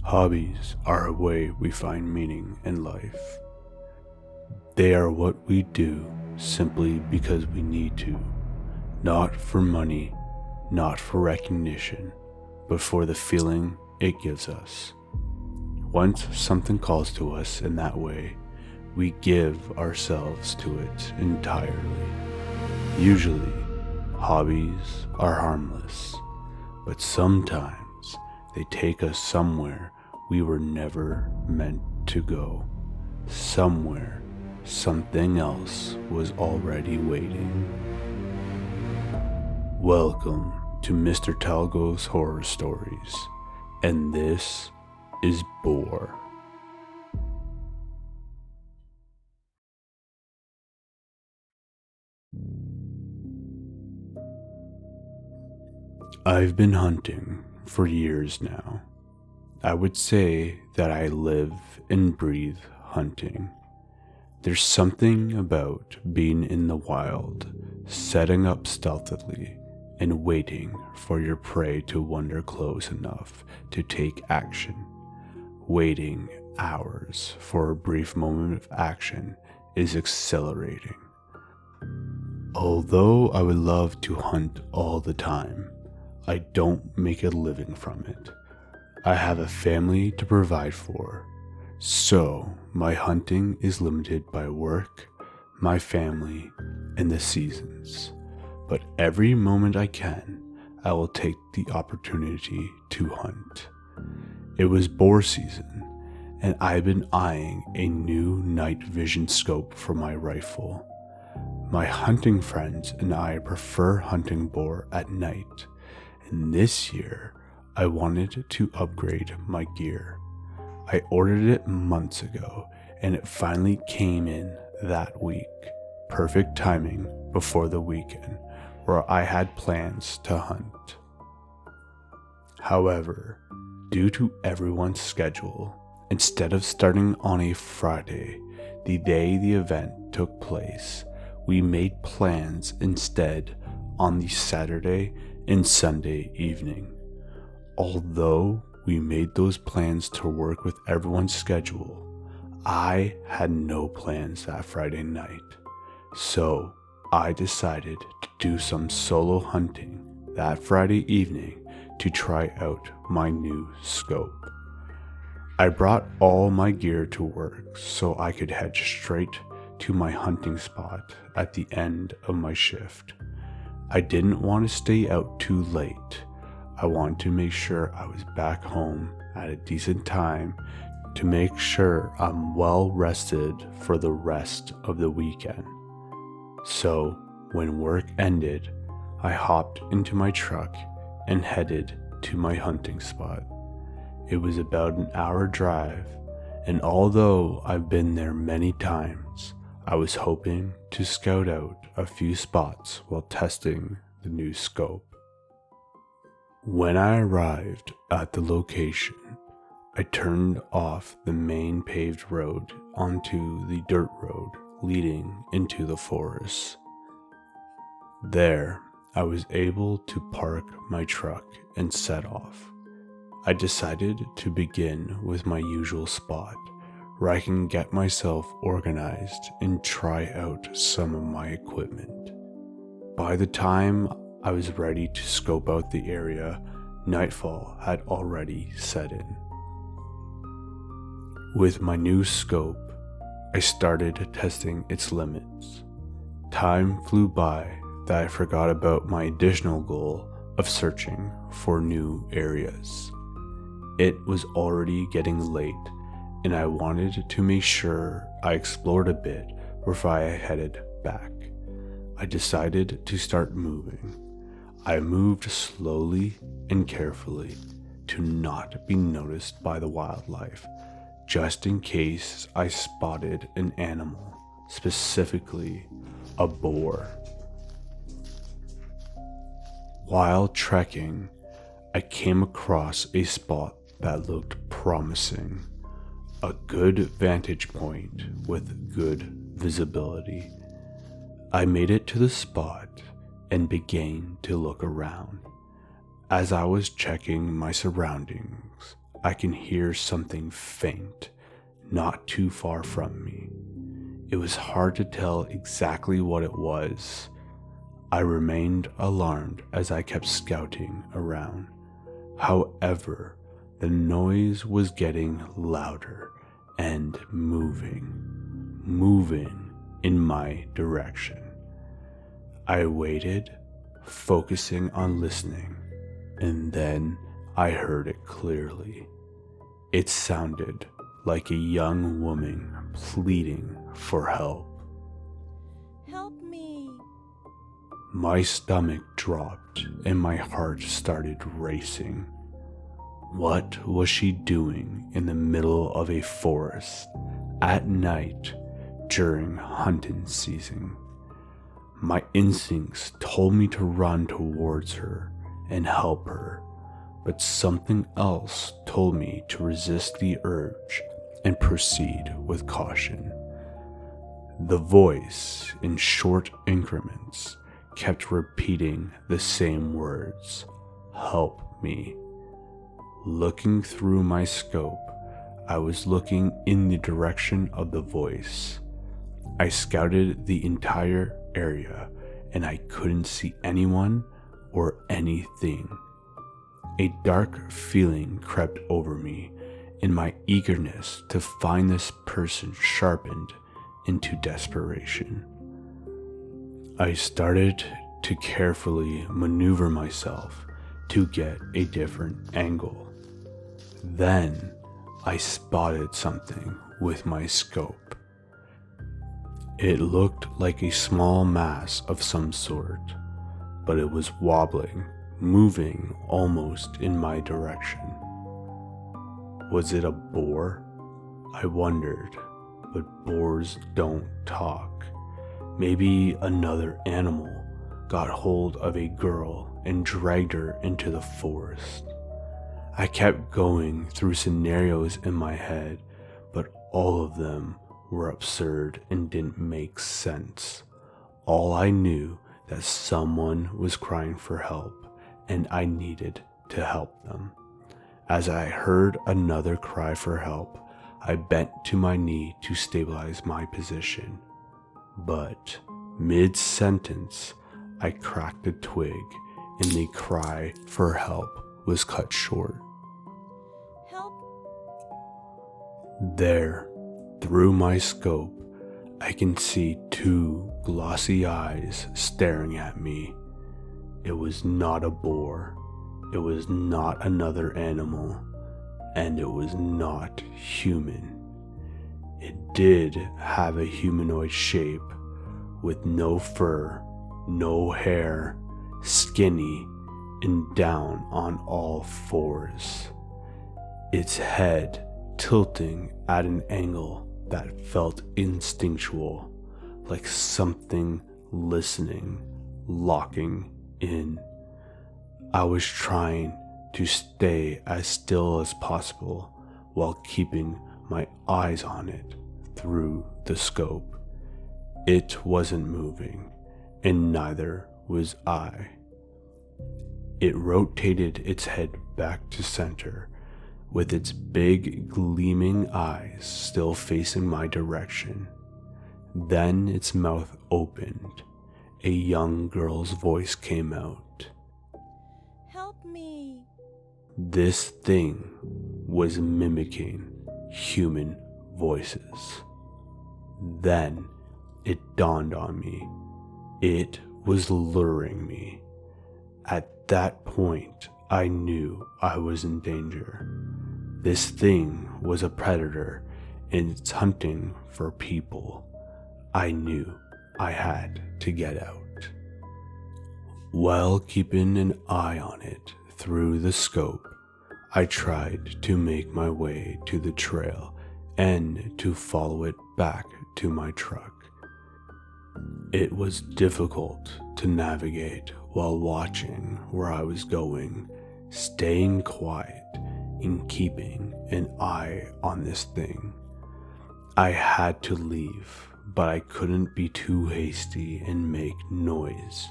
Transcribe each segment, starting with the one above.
Hobbies are a way we find meaning in life. They are what we do simply because we need to, not for money, not for recognition, but for the feeling it gives us. Once something calls to us in that way, we give ourselves to it entirely. Usually, hobbies are harmless, but sometimes they take us somewhere we were never meant to go. Somewhere something else was already waiting. Welcome to Mr.Telgou's Horror Stories, and this is Boar. I've been hunting for years now. I would say that I live and breathe hunting. There's something about being in the wild, setting up stealthily, and waiting for your prey to wander close enough to take action. Waiting hours for a brief moment of action is exhilarating. Although I would love to hunt all the time, I don't make a living from it. I have a family to provide for, so my hunting is limited by work, my family, and the seasons. But every moment I can, I will take the opportunity to hunt. It was boar season, and I've been eyeing a new night vision scope for my rifle. My hunting friends and I prefer hunting boar at night, and this year I wanted to upgrade my gear. I ordered it months ago, and it finally came in that week. Perfect timing before the weekend, where I had plans to hunt. However, due to everyone's schedule, instead of starting on a Friday, the day the event took place, we made plans instead on the Saturday and Sunday evening. Although we made those plans to work with everyone's schedule, I had no plans that Friday night. So I decided to do some solo hunting that Friday evening to try out my new scope. I brought all my gear to work so I could head straight to my hunting spot at the end of my shift. I didn't want to stay out too late. I wanted to make sure I was back home at a decent time to make sure I'm well rested for the rest of the weekend. So when work ended, I hopped into my truck and headed to my hunting spot. It was about an hour drive, and although I've been there many times, I was hoping to scout out a few spots while testing the new scope. When I arrived at the location, I turned off the main paved road onto the dirt road leading into the forest. There, I was able to park my truck and set off. I decided to begin with my usual spot, where I can get myself organized and try out some of my equipment. By the time I was ready to scope out the area, nightfall had already set in. With my new scope, I started testing its limits. Time flew by that I forgot about my additional goal of searching for new areas. It was already getting late, and I wanted to make sure I explored a bit before I headed back. I decided to start moving. I moved slowly and carefully to not be noticed by the wildlife, just in case I spotted an animal, specifically a boar. While trekking, I came across a spot that looked promising, a good vantage point with good visibility. I made it to the spot and began to look around. As I was checking my surroundings, I can hear something faint, not too far from me. It was hard to tell exactly what it was. I remained alarmed as I kept scouting around. However, the noise was getting louder and moving in my direction. I waited, focusing on listening, and then I heard it clearly. It sounded like a young woman pleading for help. Help me. My stomach dropped and my heart started racing. What was she doing in the middle of a forest at night during hunting season? My instincts told me to run towards her and help her, but something else told me to resist the urge and proceed with caution. The voice, in short increments, kept repeating the same words, "Help me." Looking through my scope, I was looking in the direction of the voice. I scouted the entire area and I couldn't see anyone or anything. A dark feeling crept over me, and my eagerness to find this person sharpened into desperation. I started to carefully maneuver myself to get a different angle. Then I spotted something with my scope. It looked like a small mass of some sort, but it was wobbling, moving almost in my direction. Was it a boar? I wondered, but boars don't talk. Maybe another animal got hold of a girl and dragged her into the forest. I kept going through scenarios in my head, but all of them were absurd and didn't make sense. All I knew that someone was crying for help, and I needed to help them. As I heard another cry for help, I bent to my knee to stabilize my position. But mid-sentence, I cracked a twig, and the cry for help was cut short. Help. There, through my scope, I can see two glossy eyes staring at me. It was not a boar, it was not another animal, and it was not human. It did have a humanoid shape, with no fur, no hair, skinny, and down on all fours. Its head tilting at an angle that felt instinctual, like something listening, locking in. I was trying to stay as still as possible while keeping my eyes on it through the scope. It wasn't moving, and neither was I. It rotated its head back to center, with its big gleaming eyes still facing my direction. Then its mouth opened. A young girl's voice came out. Help me. This thing was mimicking human voices. Then it dawned on me. It was luring me. At that point, I knew I was in danger. This thing was a predator, and it's hunting for people. I knew I had to get out. While keeping an eye on it through the scope, I tried to make my way to the trail and to follow it back to my truck. It was difficult to navigate while watching where I was going, staying quiet and keeping an eye on this thing. I had to leave, but I couldn't be too hasty and make noise.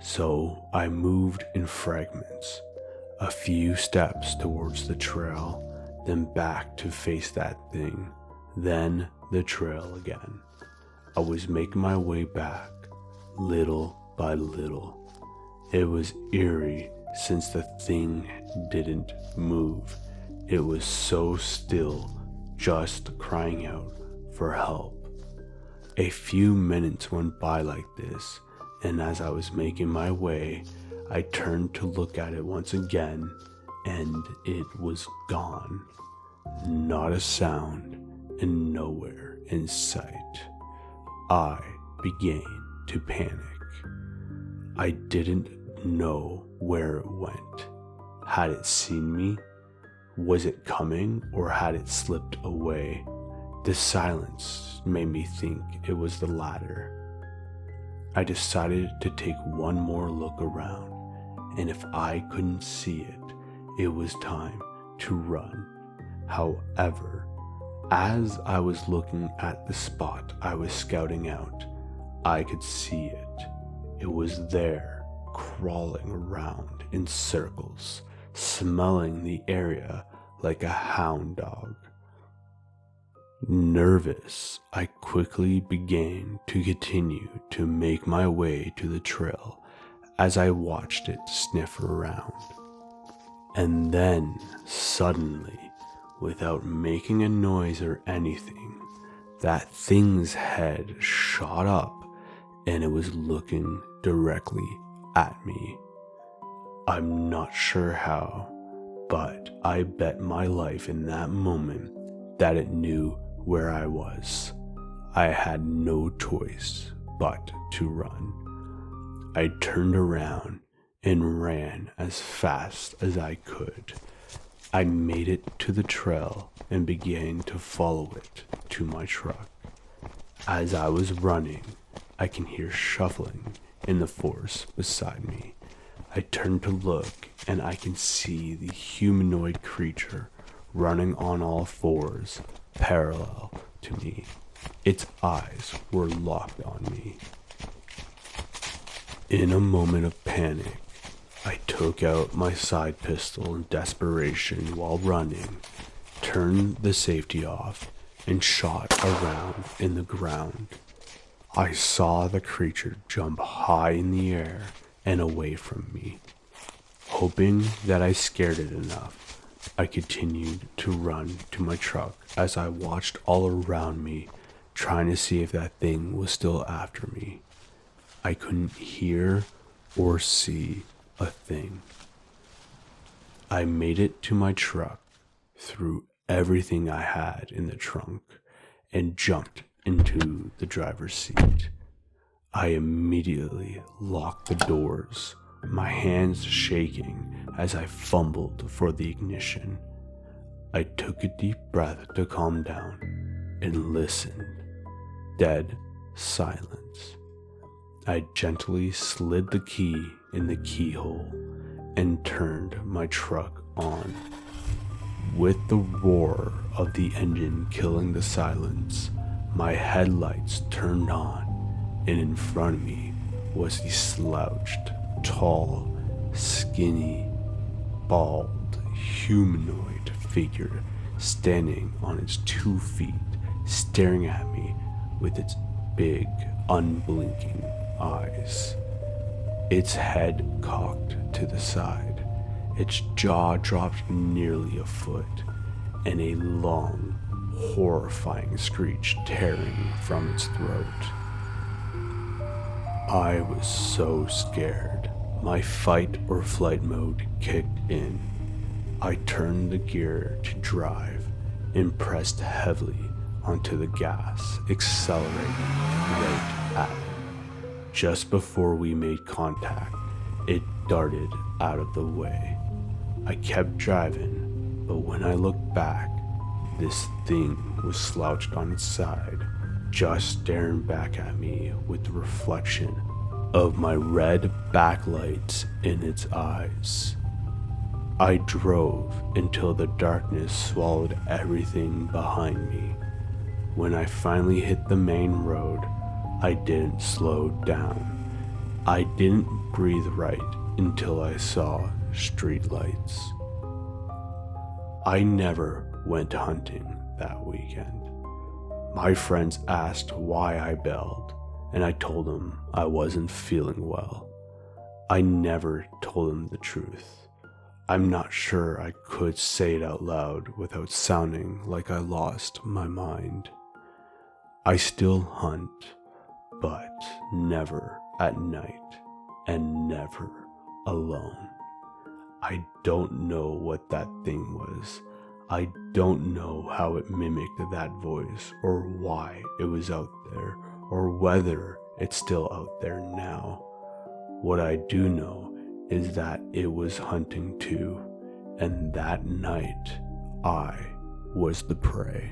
So I moved in fragments. A few steps towards the trail, then back to face that thing, then the trail again. I was making my way back, little by little. It was eerie since the thing didn't move. It was so still, just crying out for help. A few minutes went by like this, and as I was making my way, I turned to look at it once again, and it was gone. Not a sound, and nowhere in sight. I began to panic. I didn't know where it went. Had it seen me? Was it coming, or had it slipped away? The silence made me think it was the latter. I decided to take one more look around, and if I couldn't see it, it was time to run. However, as I was looking at the spot I was scouting out, I could see it. It was there, crawling around in circles, smelling the area like a hound dog. Nervous, I quickly began to continue to make my way to the trail as I watched it sniff around. And then, suddenly, without making a noise or anything, that thing's head shot up and it was looking directly at me. I'm not sure how, but I bet my life in that moment that it knew where I was. I had no choice but to run. I turned around and ran as fast as I could. I made it to the trail and began to follow it to my truck. As I was running, I can hear shuffling in the forest beside me. I turn to look and I can see the humanoid creature running on all fours, parallel to me. Its eyes were locked on me. In a moment of panic, I took out my side pistol in desperation while running, turned the safety off, and shot around in the ground. I saw the creature jump high in the air and away from me. Hoping that I scared it enough, I continued to run to my truck as I watched all around me, trying to see if that thing was still after me. I couldn't hear or see a thing. I made it to my truck, threw everything I had in the trunk, and jumped into the driver's seat. I immediately locked the doors, my hands shaking as I fumbled for the ignition. I took a deep breath to calm down and listened. Dead silence. I gently slid the key in the keyhole and turned my truck on. With the roar of the engine killing the silence, my headlights turned on, and in front of me was the slouched, tall, skinny, bald, humanoid figure standing on its 2 feet, staring at me with its big, unblinking eyes. Its head cocked to the side, its jaw dropped nearly a foot, and a long, horrifying screech tearing from its throat. I was so scared. My fight or flight mode kicked in. I turned the gear to drive and pressed heavily onto the gas, accelerating right at it. Just before we made contact, it darted out of the way. I kept driving, but when I looked back, this thing was slouched on its side, just staring back at me with the reflection of my red backlights in its eyes. I drove until the darkness swallowed everything behind me. When I finally hit the main road, I didn't slow down. I didn't breathe right until I saw streetlights. I never went hunting that weekend. My friends asked why I bailed, and I told them I wasn't feeling well. I never told them the truth. I'm not sure I could say it out loud without sounding like I lost my mind. I still hunt, but never at night and never alone. I don't know what that thing was. I don't know how it mimicked that voice, or why it was out there, or whether it's still out there now. What I do know is that it was hunting too, and that night I was the prey.